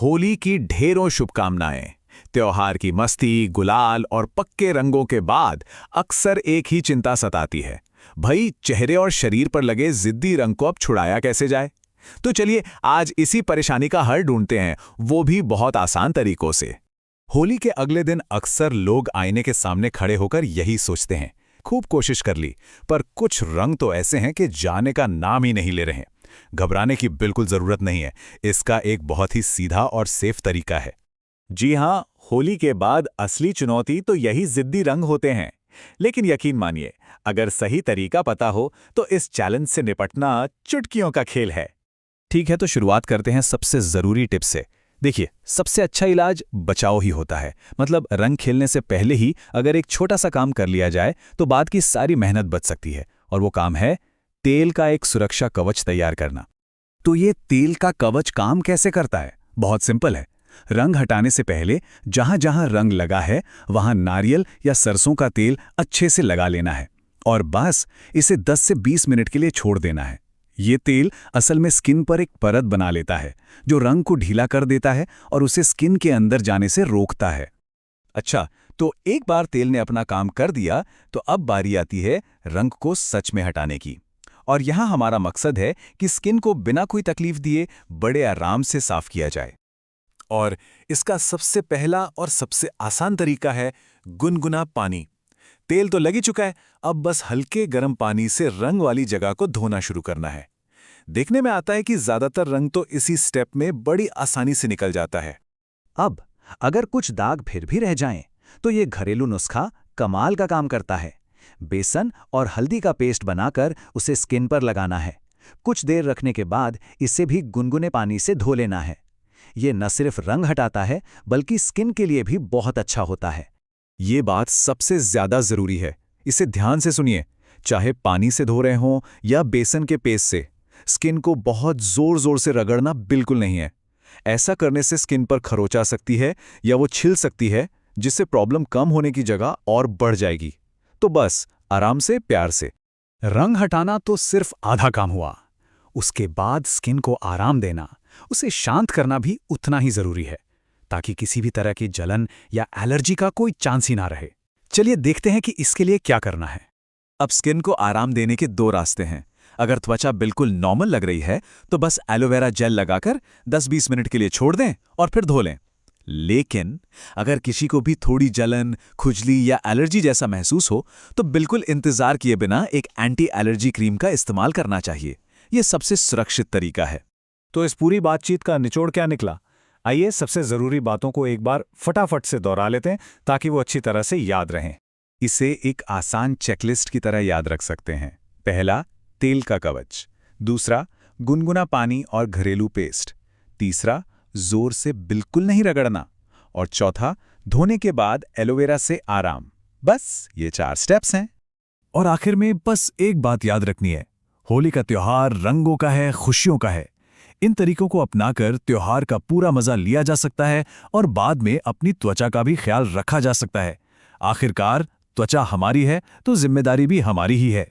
होली की ढेरों शुभकामनाएं। त्योहार की मस्ती, गुलाल और पक्के रंगों के बाद अक्सर एक ही चिंता सताती है। भाई, चेहरे और शरीर पर लगे जिद्दी रंग को अब छुड़ाया कैसे जाए? तो चलिए आज इसी परेशानी का हल ढूंढते हैं, वो भी बहुत आसान तरीकों से। होली के अगले दिन अक्सर लोग आईने के सामने खड़े होकर यही सोचते हैं, खूब कोशिश कर ली, पर कुछ रंग तो ऐसे हैं कि जाने का नाम ही नहीं ले रहे हैं। घबराने की बिल्कुल जरूरत नहीं है, इसका एक बहुत ही सीधा और सेफ तरीका है। जी हाँ, होली के बाद असली चुनौती तो यही जिद्दी रंग होते हैं। लेकिन यकीन मानिए, अगर सही तरीका पता हो तो इस चैलेंज से निपटना चुटकियों का खेल है। ठीक है, तो शुरुआत करते हैं सबसे जरूरी टिप से। देखिए, सबसे अच्छा इलाज बचाव ही होता है। मतलब रंग खेलने से पहले ही अगर एक छोटा सा काम कर लिया जाए तो बाद की सारी मेहनत बच सकती है। और वो काम है तेल का एक सुरक्षा कवच तैयार करना। तो ये तेल का कवच काम कैसे करता है? बहुत सिंपल है। रंग हटाने से पहले जहां जहां रंग लगा है वहां नारियल या सरसों का तेल अच्छे से लगा लेना है और बस इसे 10 से 20 मिनट के लिए छोड़ देना है। ये तेल असल में स्किन पर एक परत बना लेता है जो रंग को ढीला कर देता है और उसे स्किन के अंदर जाने से रोकता है। अच्छा, तो एक बार तेल ने अपना काम कर दिया तो अब बारी आती है रंग को सच में हटाने की। और यहाँ हमारा मकसद है कि स्किन को बिना कोई तकलीफ दिए बड़े आराम से साफ किया जाए। और इसका सबसे पहला और सबसे आसान तरीका है गुनगुना पानी। तेल तो लग ही चुका है, अब बस हल्के गर्म पानी से रंग वाली जगह को धोना शुरू करना है। देखने में आता है कि ज्यादातर रंग तो इसी स्टेप में बड़ी आसानी से निकल जाता है। अब अगर कुछ दाग फिर भी रह जाएं, तो ये घरेलू नुस्खा कमाल का काम करता है। बेसन और हल्दी का पेस्ट बनाकर उसे स्किन पर लगाना है। कुछ देर रखने के बाद इसे भी गुनगुने पानी से धो लेना है। ये न सिर्फ रंग हटाता है बल्कि स्किन के लिए भी बहुत अच्छा होता है। ये बात सबसे ज्यादा जरूरी है, इसे ध्यान से सुनिए। चाहे पानी से धो रहे हों या बेसन के पेस्ट से, स्किन को बहुत जोर जोर से रगड़ना बिल्कुल नहीं है। ऐसा करने से स्किन पर खरोंच आ सकती है या वो छिल सकती है, जिससे प्रॉब्लम कम होने की जगह और बढ़ जाएगी। तो बस आराम से, प्यार से। रंग हटाना तो सिर्फ आधा काम हुआ। उसके बाद स्किन को आराम देना, उसे शांत करना भी उतना ही जरूरी है, ताकि किसी भी तरह की जलन या एलर्जी का कोई चांस ही ना रहे। चलिए देखते हैं कि इसके लिए क्या करना है। अब स्किन को आराम देने के दो रास्ते हैं। अगर त्वचा बिल्कुल नॉर्मल लग रही है तो बस एलोवेरा जेल लगाकर 10-20 मिनट के लिए छोड़ दें और फिर धो लें। लेकिन अगर किसी को भी थोड़ी जलन, खुजली या एलर्जी जैसा महसूस हो तो बिल्कुल इंतजार किए बिना एक एंटी एलर्जी क्रीम का इस्तेमाल करना चाहिए। यह सबसे सुरक्षित तरीका है। तो इस पूरी बातचीत का निचोड़ क्या निकला? आइए सबसे जरूरी बातों को एक बार फटाफट से दोहरा लेते हैं ताकि वो अच्छी तरह से याद रहें। इसे एक आसान चेकलिस्ट की तरह याद रख सकते हैं। पहला, तेल का कवच। दूसरा, गुनगुना पानी और घरेलू पेस्ट। तीसरा, जोर से बिल्कुल नहीं रगड़ना। और चौथा, धोने के बाद एलोवेरा से आराम। बस ये 4 स्टेप्स हैं। और आखिर में बस एक बात याद रखनी है, होली का त्योहार रंगों का है, खुशियों का है। इन तरीकों को अपनाकर त्योहार का पूरा मजा लिया जा सकता है और बाद में अपनी त्वचा का भी ख्याल रखा जा सकता है। आखिरकार त्वचा हमारी है तो जिम्मेदारी भी हमारी ही है।